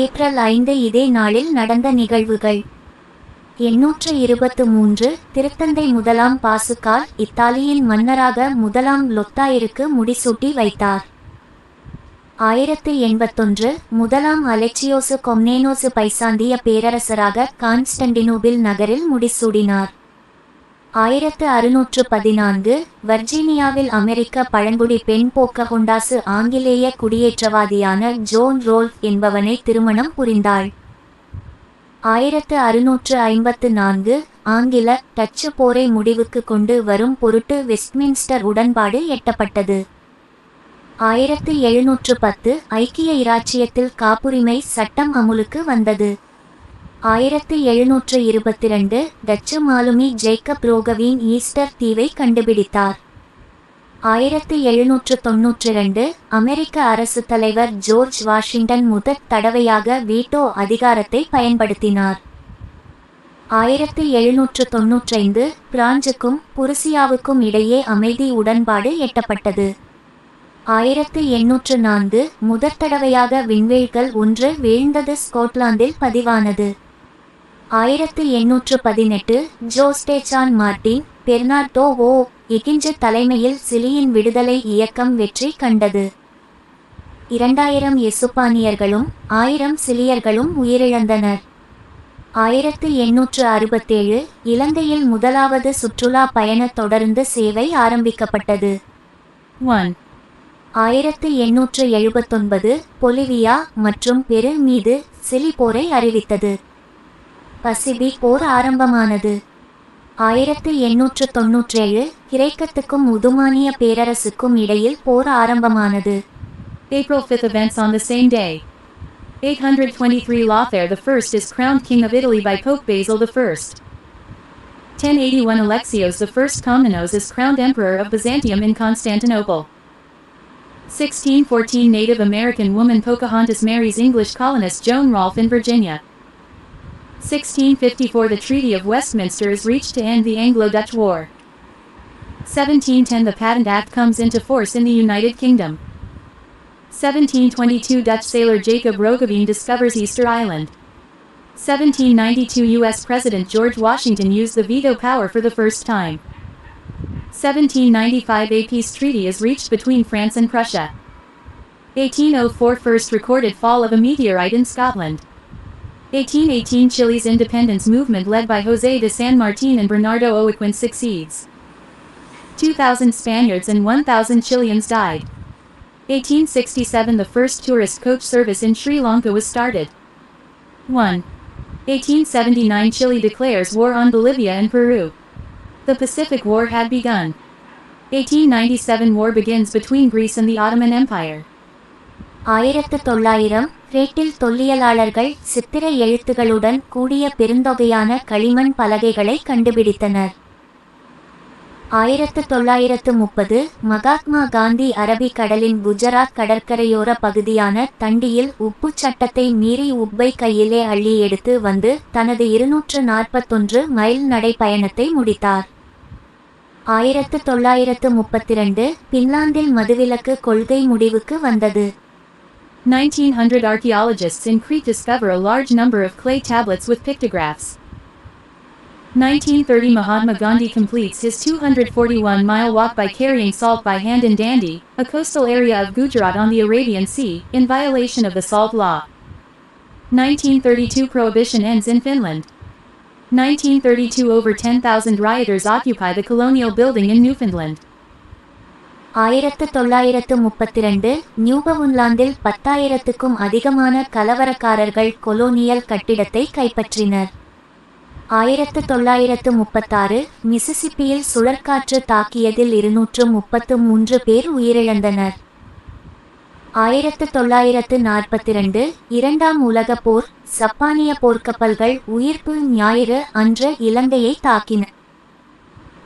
April 5 இதே நாளில் நடந்த நிகழ்வுகள். 823 திருத்தந்தை முதலாம் பாசுக்கால் இத்தாலியின் மன்னராக முதலாம் லொத்தாயிருக்கு முடிசூட்டி வைத்தார். 1081 முதலாம் அலெக்சியோசு கொம்னேனோசு பைசாந்திய பேரரசராக கான்ஸ்டன்டினோபில் நகரில் முடிசூடினார். 1614 வர்ஜீனியாவில் அமெரிக்க பழங்குடி பெண் போக்கஹொண்டாசு ஆங்கிலேய குடியேற்றவாதியான ஜோன் ரோல்ஃப் என்பவனை திருமணம் புரிந்தாள். 1654 ஆங்கில டச்சு போரை முடிவுக்கு கொண்டு வரும் பொருட்டு வெஸ்ட்மின்ஸ்டர் உடன்பாடு எட்டப்பட்டது. 1710 ஐக்கிய இராச்சியத்தில் காப்புரிமை சட்டம் அமுலுக்கு வந்தது. 1722 டச்சு மாலுமி ஜேக்கப் ரோகவீன் ஈஸ்டர் தீவை கண்டுபிடித்தார். 1792 அமெரிக்க அரசு தலைவர் ஜோர்ஜ் வாஷிங்டன் முதற் தடவையாக வீட்டோ அதிகாரத்தை பயன்படுத்தினார். 1795 பிரான்சுக்கும் புருசியாவுக்கும் இடையே அமைதி உடன்பாடு எட்டப்பட்டது. 1804 முதற் தடவையாக விண்வெளிகள் ஒன்று வீழ்ந்தது ஸ்கொட்லாந்தில் பதிவானது. 1818 ஜோஸ்டேச்சான் மார்டின் பெர்னார்டோ ஓ இகிஞ்சு தலைமையில் சிலியின் விடுதலை இயக்கம் வெற்றி கண்டது. 2000 எசுப்பானியர்களும் 1000 சிலியர்களும் உயிரிழந்தனர். 1867 இலங்கையில் முதலாவது சுற்றுலா பயண தொடருந்து சேவை ஆரம்பிக்கப்பட்டது. 1879 பொலிவியா மற்றும் பெரு மீது சிலி போரை அறிவித்தது. பசிபிக் போர் ஆரம்பமானது. 1897 கிரேக்கத்துக்கும் உதுமானிய பேரரசுக்கும் இடையில் போர் ஆரம்பமானது. April 5 events on the same day. 823 Lothair I is crowned King of Italy by Pope Basil I. 1081 Alexios I Komnenos is crowned Emperor of Byzantium in Constantinople. 1614 Native American woman Pocahontas marries English colonist Joan Rolfe in Virginia. 1654 The Treaty of Westminster is reached to end the Anglo-Dutch War. 1710 The Patent Act comes into force in the United Kingdom. 1722 Dutch sailor Jacob Roggeveen discovers Easter Island. 1792 U.S. President George Washington used the veto power for the first time. 1795 A peace treaty is reached between France and Prussia. 1804 First recorded fall of a meteorite in Scotland. 1818 Chile's independence movement led by José de San Martín and Bernardo O'Higgins succeeds. 2,000 Spaniards and 1,000 Chileans died. 1867 The first tourist coach service in Sri Lanka was started. 1879 Chile declares war on Bolivia and Peru. The Pacific War had begun. 1897 War begins between Greece and the Ottoman Empire. 1900 கிரேட்டில் தொல்லியலாளர்கள் சித்திர எழுத்துகளுடன் கூடிய பெருந்தொகையான களிமண் பலகைகளை கண்டுபிடித்தனர். 1930 Mahatma Gandhi Arabic கடலின் குஜராத் கடற்கரையோர பகுதியான தண்டியில் உப்பு சட்டத்தை மீறி உப்பை கையிலே அள்ளி எடுத்து வந்து தனது 241 மைல் நடைப்பயணத்தை முடித்தார். 1932 பின்லாந்தில் மதுவிலக்கு கொள்கை முடிவுக்கு வந்தது. 1900 Archaeologists in Crete discover a large number of clay tablets with pictographs. 1930 Mahatma Gandhi completes his 241-mile walk by carrying salt by hand in Dandi, a coastal area of Gujarat on the Arabian Sea, in violation of the salt law. 1932 Prohibition ends in Finland. 1932 Over 10,000 rioters occupy the colonial building in Newfoundland. 1932 நியூபவுண்ட்லாந்தில் 10,000க்கும் அதிகமான கலவரக்காரர்கள் colonial கட்டிடத்தை கைப்பற்றினர். 1936 மிசிசிப்பியில் சுழற்காற்று தாக்கியதில் 233 பேர் உயிரிழந்தனர். 1942 இரண்டாம் உலகப் போர் சப்பானிய போர்க்கப்பல்கள் உயிர்ப்பு ஞாயிறு அன்று இலங்கையை தாக்கின.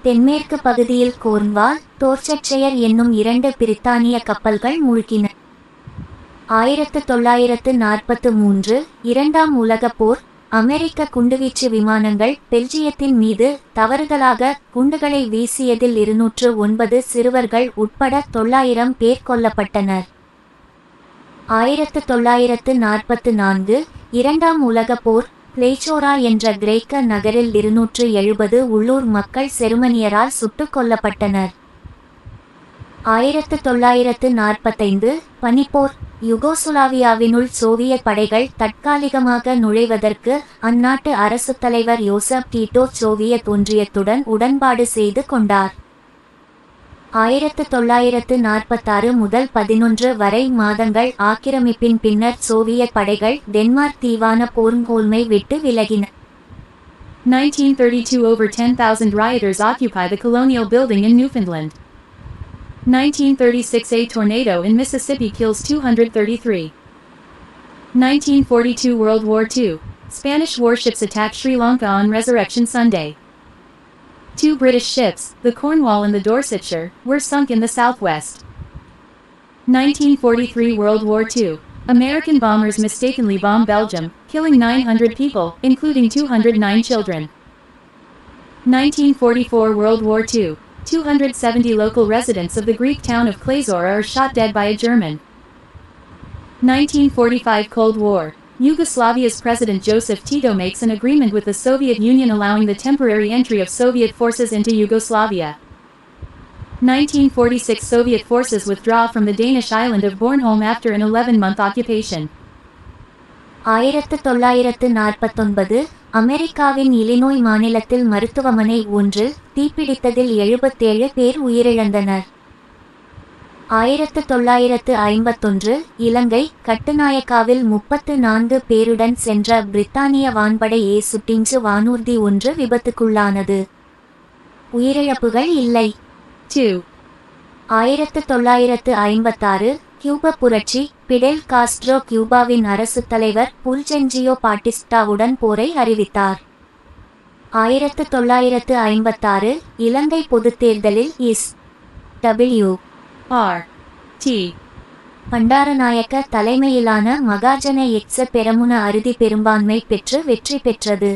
தென்மேற்கு பகுதியில் கோர்ன்வால் தோர்ச்செட்ஷயர் என்னும் 2 பிரித்தானிய கப்பல்கள் மூழ்கின. 1943 இரண்டாம் உலகப் போர் அமெரிக்க குண்டுவீச்சு விமானங்கள் பெல்ஜியத்தின் மீது தவறுதலாக குண்டுகளை வீசியதில் 209 சிறுவர்கள் உட்பட 900 பேர் கொல்லப்பட்டனர். 1944 இரண்டாம் உலகப் போர். பிளேச்சோரா என்ற கிரேக்க நகரில் 270 உள்ளூர் மக்கள் செருமனியரால் சுட்டுக் கொல்லப்பட்டனர். 1945 பனிப்போர். யுகோஸ்லாவியாவினுள் சோவியத் படைகள் தற்காலிகமாக நுழைவதற்கு அந்நாட்டு அரசுத் தலைவர் யோசப் டீட்டோ சோவியத் ஒன்றியத்துடன் உடன்பாடு செய்து கொண்டார். 1946 முதல் 11 வரை மாதங்கள் ஆக்கிரமிப்பின் பின்னர் சோவியத் படைகள் டென்மார்க் தீவான போர்ன்ஹோல்மை விட்டு விலகின. 1932 Over 10,000 rioters occupy the colonial building in Newfoundland. 1936 A tornado in Mississippi kills 233. 1942 World War II. Spanish warships attack Sri Lanka on Resurrection Sunday. 2 British ships, the Cornwall and the Dorsetshire, were sunk in the southwest. 1943 World War II. American bombers mistakenly bomb Belgium, killing 900 people, including 209 children. 1944 World War II. 270 local residents of the Greek town of Klazora are shot dead by a German. 1945 Cold War. Yugoslavia's President Joseph Tito makes an agreement with the Soviet Union allowing the temporary entry of Soviet forces into Yugoslavia. 1946 Soviet forces withdraw from the Danish island of Bornholm after an 11-month occupation. 1949 அமெரிக்காவின் இலினோய் மாநிலத்தில் மருத்துவமனை ஒன்றில் தீப்பிடித்ததில் 77 பேர் உயிரிழந்தனர். 1951 இலங்கை கட்டுநாயக்காவில் 34 பேருடன் சென்ற பிரித்தானிய வான்படை ஏ-18 வானூர்தி ஒன்று விபத்துக்குள்ளானது. உயிரிழப்புகள் இல்லை. 1956 கியூப புரட்சி. பிடெல் காஸ்ட்ரோ கியூபாவின் அரசுத் தலைவர் புல்ஜென்ஜியோ பாட்டிஸ்டாவுடன் போரை அறிவித்தார். 1956 இலங்கை பொதுத் தேர்தலில் எஸ்.டபிள்யூ.ஆர்.டி. பண்டாரநாயக்க தலைமையிலான மகாஜன எக்ச பெரமுன அறுதி பெரும்பான்மை பெற்று வெற்றி பெற்றது.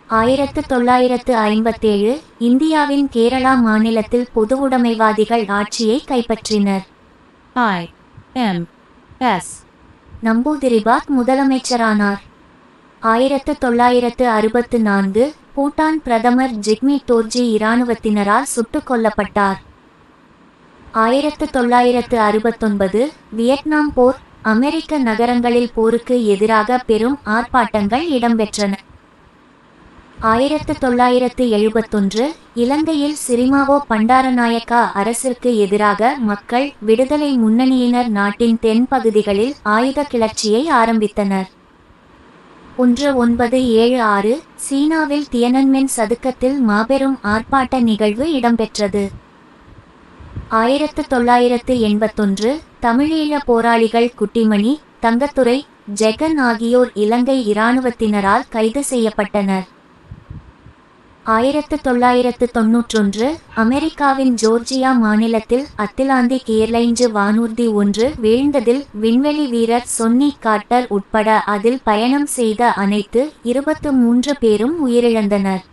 1957 இந்தியாவின் கேரளா மாநிலத்தில் பொதுவுடைமைவாதிகள் ஆட்சியை கைப்பற்றினர். I.M.S. நம்பூதிரிபாத் முதலமைச்சரானார். 1964 பூட்டான் பிரதமர் ஜிக்மி டோர்ஜி இராணுவத்தினரால் சுட்டுக் கொல்லப்பட்டார். 1969 வியட்நாம் போர். அமெரிக்க நகரங்களில் போருக்கு எதிராக பெரும் ஆர்ப்பாட்டங்கள் இடம்பெற்றன. 1971 இலங்கையில் சிறிமாவோ பண்டாரநாயக்கா அரசிற்கு எதிராக மக்கள் விடுதலை முன்னணியினர் நாட்டின் தென் பகுதிகளில் ஆயுத கிளர்ச்சியை ஆரம்பித்தனர். 1976 சீனாவில் தியனன்மென் சதுக்கத்தில் மாபெரும் ஆர்ப்பாட்ட நிகழ்வு இடம்பெற்றது. 1981 தமிழீழ போராளிகள் குட்டிமணி, தங்கத்துரை, ஜெகன் ஆகியோர் இலங்கை இராணுவத்தினரால் கைது செய்யப்பட்டனர். 1991 அமெரிக்காவின் ஜோர்ஜியா மாநிலத்தில் அத்திலாந்திக் ஏர்லைன்ஸ் வானூர்தி ஒன்று வீழ்ந்ததில் விண்வெளி வீரர் சொன்னி கார்ட்டர் உட்பட அதில் பயணம் செய்த அனைத்து 23 பேரும் உயிரிழந்தனர்.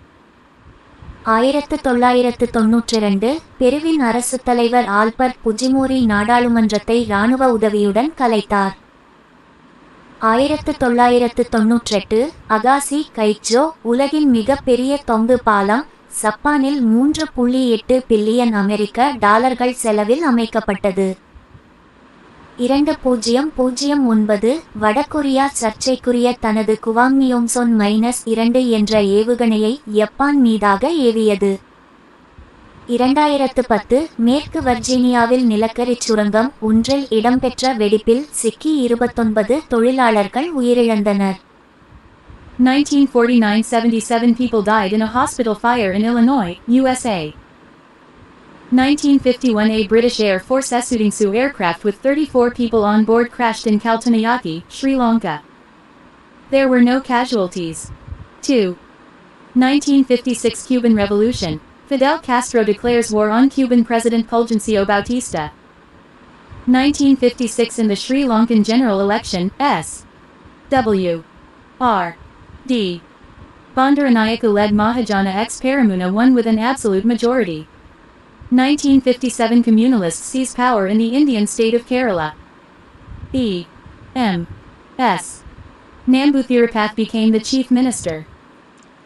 1992 பெருவின் அரசுத் தலைவர் ஆல்பர்ட் புஜிமோரி நாடாளுமன்றத்தை இராணுவ உதவியுடன் கலைத்தார். 1998 அகாசி கைட்ஜோ உலகின் மிகப்பெரிய தொங்கு பாலம் சப்பானில் 3.8 பில்லியன் அமெரிக்க டாலர்கள் செலவில் அமைக்கப்பட்டது. 2009 வடகொரியா சர்ச்சைக்குரிய தனது குவாங்மியோங்சொன் -2 என்ற ஏவுகணையை யப்பான் மீதாக ஏவியது. 2010 மேற்கு வர்ஜீனியாவில் நிலக்கரிச் சுரங்கம் ஒன்றில் இடம்பெற்ற வெடிப்பில் சிக்கி 29 தொழிலாளர்கள் உயிரிழந்தனர். 1949 77 people died in a hospital fire in Illinois, USA. 1951 A British Air Force Su-22 aircraft with 34 people on board crashed in Kaltunayake, Sri Lanka. There were no casualties. 1956 Cuban Revolution. Fidel Castro declares war on Cuban President Fulgencio Bautista. 1956 In the Sri Lankan general election, S.W.R.D. Bandaranayake-led Mahajana X Paramuna won with an absolute majority. 1957 Communalists seize power in the Indian state of Kerala. E. M. S. Namboothirapath became the chief minister.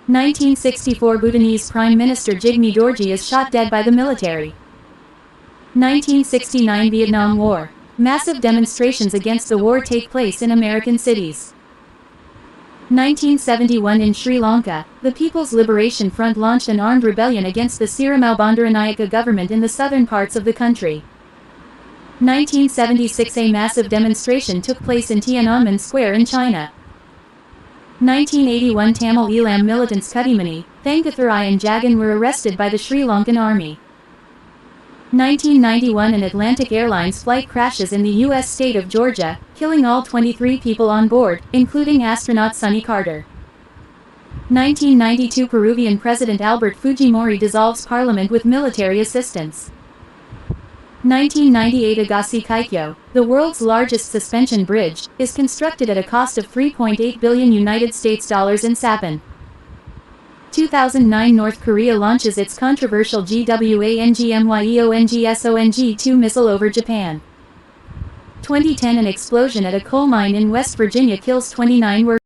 1964 Bhutanese Prime Minister Jigme Dorji is shot dead by the military. 1969 Vietnam War. Massive demonstrations against the war take place in American cities. 1971 in Sri Lanka, the People's Liberation Front launched an armed rebellion against the Sirimau Bandaranaike government in the southern parts of the country. 1976 a massive demonstration took place in Tiananmen Square in China. 1981 Tamil Eelam militants Kudimani, Thangatharai and Jagan were arrested by the Sri Lankan army. 1991 an Atlantic Airlines flight crashes in the U.S. state of Georgia, killing all 23 people on board, including astronaut Sonny Carter. 1992 Peruvian President Albert Fujimori dissolves parliament with military assistance. 1998 Agassi Kaikyo, the world's largest suspension bridge, is constructed at a cost of $3.8 billion United States dollars in Sappan. 2009 North Korea launches its controversial GWANGMYEONGSONG-2 missile over Japan. 2010 an explosion at a coal mine in West Virginia kills 29 workers.